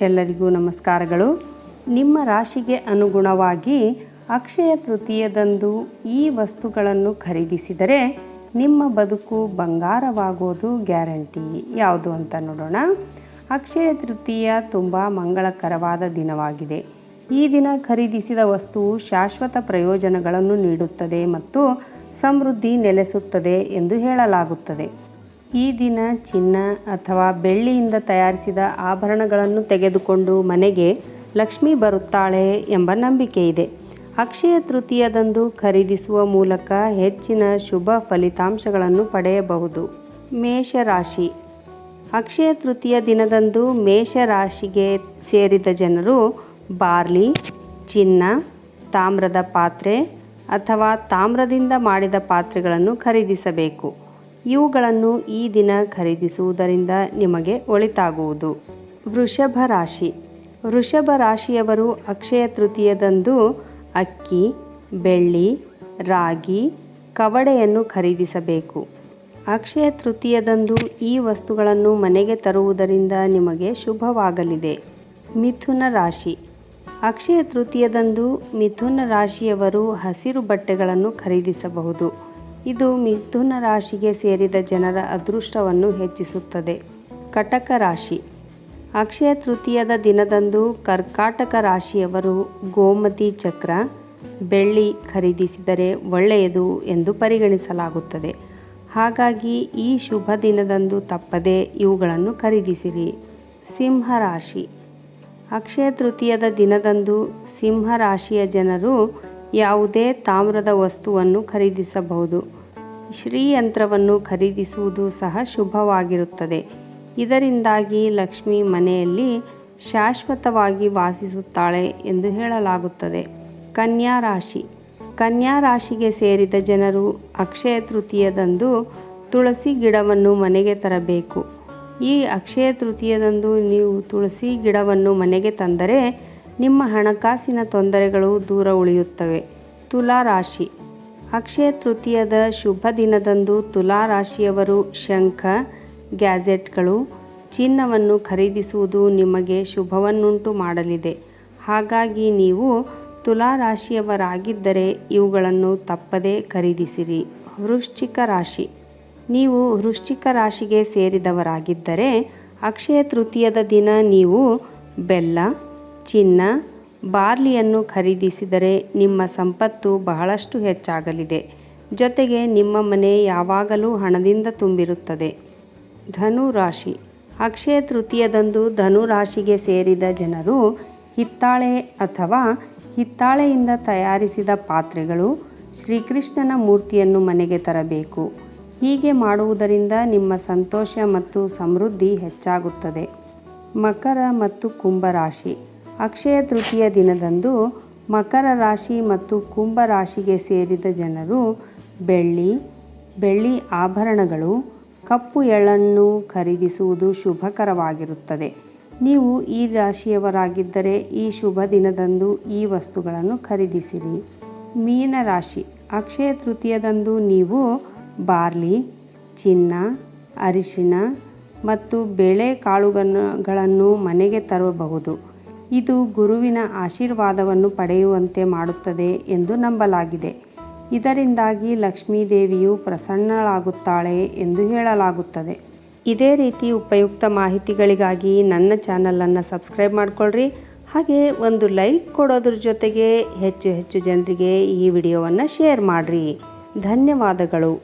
ಎಲ್ಲರಿಗೂ ನಮಸ್ಕಾರಗಳು. ನಿಮ್ಮ ರಾಶಿಗೆ ಅನುಗುಣವಾಗಿ ಅಕ್ಷಯ ತೃತೀಯದಂದು ಈ ವಸ್ತುಗಳನ್ನು ಖರೀದಿಸಿದರೆ ನಿಮ್ಮ ಬದುಕು ಬಂಗಾರವಾಗೋದು ಗ್ಯಾರಂಟಿ. ಯಾವುದು ಅಂತ ನೋಡೋಣ. ಅಕ್ಷಯ ತೃತೀಯ ತುಂಬ ಮಂಗಳಕರವಾದ ದಿನವಾಗಿದೆ. ಈ ದಿನ ಖರೀದಿಸಿದ ವಸ್ತುವು ಶಾಶ್ವತ ಪ್ರಯೋಜನಗಳನ್ನು ನೀಡುತ್ತದೆ ಮತ್ತು ಸಮೃದ್ಧಿ ನೆಲೆಸುತ್ತದೆ ಎಂದು ಹೇಳಲಾಗುತ್ತದೆ. ಈ ದಿನ ಚಿನ್ನ ಅಥವಾ ಬೆಳ್ಳಿಯಿಂದ ತಯಾರಿಸಿದ ಆಭರಣಗಳನ್ನು ತೆಗೆದುಕೊಂಡು ಮನೆಗೆ ಲಕ್ಷ್ಮಿ ಬರುತ್ತಾಳೆ ಎಂಬ ನಂಬಿಕೆ ಇದೆ. ಅಕ್ಷಯ ತೃತೀಯದಂದು ಖರೀದಿಸುವ ಮೂಲಕ ಹೆಚ್ಚಿನ ಶುಭ ಫಲಿತಾಂಶಗಳನ್ನು ಪಡೆಯಬಹುದು. ಮೇಷರಾಶಿ. ಅಕ್ಷಯ ತೃತೀಯ ದಿನದಂದು ಮೇಷರಾಶಿಗೆ ಸೇರಿದ ಜನರು ಬಾರ್ಲಿ, ಚಿನ್ನ, ತಾಮ್ರದ ಪಾತ್ರೆ ಅಥವಾ ತಾಮ್ರದಿಂದ ಮಾಡಿದ ಪಾತ್ರೆಗಳನ್ನು ಖರೀದಿಸಬೇಕು. ಇವುಗಳನ್ನು ಈ ದಿನ ಖರೀದಿಸುವುದರಿಂದ ನಿಮಗೆ ಒಳಿತಾಗುವುದು. ವೃಷಭ ರಾಶಿ. ವೃಷಭ ರಾಶಿಯವರು ಅಕ್ಷಯ ತೃತೀಯದಂದು ಅಕ್ಕಿ, ಬೆಳ್ಳಿ, ರಾಗಿ, ಕವಡೆಯನ್ನು ಖರೀದಿಸಬೇಕು. ಅಕ್ಷಯ ತೃತೀಯದಂದು ಈ ವಸ್ತುಗಳನ್ನು ಮನೆಗೆ ತರುವುದರಿಂದ ನಿಮಗೆ ಶುಭವಾಗಲಿದೆ. ಮಿಥುನ ರಾಶಿ. ಅಕ್ಷಯ ತೃತೀಯದಂದು ಮಿಥುನ ರಾಶಿಯವರು ಹಸಿರು ಬಟ್ಟೆಗಳನ್ನು ಖರೀದಿಸಬಹುದು. ಇದು ಮಿಥುನ ರಾಶಿಗೆ ಸೇರಿದ ಜನರ ಅದೃಷ್ಟವನ್ನು ಹೆಚ್ಚಿಸುತ್ತದೆ. ಕಟಕ ರಾಶಿ. ಅಕ್ಷಯ ತೃತೀಯದ ದಿನದಂದು ಕರ್ಕಾಟಕ ರಾಶಿಯವರು ಗೋಮತಿ ಚಕ್ರ, ಬೆಳ್ಳಿ ಖರೀದಿಸಿದರೆ ಒಳ್ಳೆಯದು ಎಂದು ಪರಿಗಣಿಸಲಾಗುತ್ತದೆ. ಹಾಗಾಗಿ ಈ ಶುಭ ದಿನದಂದು ತಪ್ಪದೆ ಇವುಗಳನ್ನು ಖರೀದಿಸಿರಿ. ಸಿಂಹ ರಾಶಿ. ಅಕ್ಷಯ ತೃತೀಯದ ದಿನದಂದು ಸಿಂಹ ರಾಶಿಯ ಜನರು ಯಾವುದೇ ತಾಮ್ರದ ವಸ್ತುವನ್ನು ಖರೀದಿಸಬಹುದು. ಶ್ರೀಯಂತ್ರವನ್ನು ಖರೀದಿಸುವುದು ಸಹ ಶುಭವಾಗಿರುತ್ತದೆ. ಇದರಿಂದಾಗಿ ಲಕ್ಷ್ಮಿ ಮನೆಯಲ್ಲಿ ಶಾಶ್ವತವಾಗಿ ವಾಸಿಸುತ್ತಾಳೆ ಎಂದು ಹೇಳಲಾಗುತ್ತದೆ. ಕನ್ಯಾ ರಾಶಿ. ಕನ್ಯಾ ರಾಶಿಗೆ ಸೇರಿದ ಜನರು ಅಕ್ಷಯ ತೃತೀಯದಂದು ತುಳಸಿ ಗಿಡವನ್ನು ಮನೆಗೆ ತರಬೇಕು. ಈ ಅಕ್ಷಯ ತೃತೀಯದಂದು ನೀವು ತುಳಸಿ ಗಿಡವನ್ನು ಮನೆಗೆ ತಂದರೆ ನಿಮ್ಮ ಹಣಕಾಸಿನ ತೊಂದರೆಗಳು ದೂರ ಉಳಿಯುತ್ತವೆ. ತುಲಾ ರಾಶಿ. ಅಕ್ಷಯ ತೃತೀಯದ ಶುಭ ದಿನದಂದು ತುಲಾ ರಾಶಿಯವರು ಶಂಖ, ಗ್ಯಾಜೆಟ್ಗಳು, ಚಿನ್ನವನ್ನು ಖರೀದಿಸುವುದು ನಿಮಗೆ ಶುಭವನ್ನುಂಟು ಮಾಡಲಿದೆ. ಹಾಗಾಗಿ ನೀವು ತುಲಾ ರಾಶಿಯವರಾಗಿದ್ದರೆ ಇವುಗಳನ್ನು ತಪ್ಪದೇ ಖರೀದಿಸಿರಿ. ವೃಶ್ಚಿಕ ರಾಶಿ. ನೀವು ವೃಶ್ಚಿಕ ರಾಶಿಗೆ ಸೇರಿದವರಾಗಿದ್ದರೆ ಅಕ್ಷಯ ತೃತೀಯದ ದಿನ ನೀವು ಬೆಲ್ಲ, ಚಿನ್ನ, ಬಾರ್ಲಿಯನ್ನು ಖರೀದಿಸಿದರೆ ನಿಮ್ಮ ಸಂಪತ್ತು ಬಹಳಷ್ಟು ಹೆಚ್ಚಾಗಲಿದೆ. ಜೊತೆಗೆ ನಿಮ್ಮ ಮನೆ ಯಾವಾಗಲೂ ಹಣದಿಂದ ತುಂಬಿರುತ್ತದೆ. ಧನು ರಾಶಿ. ಅಕ್ಷಯ ತೃತೀಯದಂದು ಧನು ರಾಶಿಗೆ ಸೇರಿದ ಜನರು ಹಿತ್ತಾಳೆ ಅಥವಾ ಹಿತ್ತಾಳೆಯಿಂದ ತಯಾರಿಸಿದ ಪಾತ್ರೆಗಳು, ಶ್ರೀಕೃಷ್ಣನ ಮೂರ್ತಿಯನ್ನು ಮನೆಗೆ ತರಬೇಕು. ಹೀಗೆ ಮಾಡುವುದರಿಂದ ನಿಮ್ಮ ಸಂತೋಷ ಮತ್ತು ಸಮೃದ್ಧಿ ಹೆಚ್ಚಾಗುತ್ತದೆ. ಮಕರ ಮತ್ತು ಕುಂಭ ರಾಶಿ. ಅಕ್ಷಯ ತೃತೀಯ ದಿನದಂದು ಮಕರ ರಾಶಿ ಮತ್ತು ಕುಂಭ ರಾಶಿಗೆ ಸೇರಿದ ಜನರು ಬೆಳ್ಳಿ ಆಭರಣಗಳು, ಕಪ್ಪು ಎಳ್ಳನ್ನು ಖರೀದಿಸುವುದು ಶುಭಕರವಾಗಿರುತ್ತದೆ. ನೀವು ಈ ರಾಶಿಯವರಾಗಿದ್ದರೆ ಈ ಶುಭ ದಿನದಂದು ಈ ವಸ್ತುಗಳನ್ನು ಖರೀದಿಸಿರಿ. ಮೀನ ರಾಶಿ. ಅಕ್ಷಯ ತೃತೀಯದಂದು ನೀವು ಬಾರ್ಲಿ, ಚಿನ್ನ, ಅರಿಶಿನ ಮತ್ತು ಬೇಳೆಕಾಳುಗಳನ್ನು ಮನೆಗೆ ತರಬಹುದು. ಇದು ಗುರುವಿನ ಆಶೀರ್ವಾದವನ್ನು ಪಡೆಯುವಂತೆ ಮಾಡುತ್ತದೆ ಎಂದು ನಂಬಲಾಗಿದೆ. ಇದರಿಂದಾಗಿ ಲಕ್ಷ್ಮೀದೇವಿಯು ಪ್ರಸನ್ನಳಾಗುತ್ತಾಳೆ ಎಂದು ಹೇಳಲಾಗುತ್ತದೆ. ಇದೇ ರೀತಿ ಉಪಯುಕ್ತ ಮಾಹಿತಿಗಳಿಗಾಗಿ ನನ್ನ ಚಾನಲನ್ನು ಸಬ್ಸ್ಕ್ರೈಬ್ ಮಾಡಿಕೊಳ್ಳ್ರಿ. ಹಾಗೆ ಒಂದು ಲೈಕ್ ಕೊಡೋದ್ರ ಜೊತೆಗೆ ಹೆಚ್ಚು ಜನರಿಗೆ ಈ ವಿಡಿಯೋವನ್ನು ಶೇರ್ ಮಾಡಿರಿ. ಧನ್ಯವಾದಗಳು.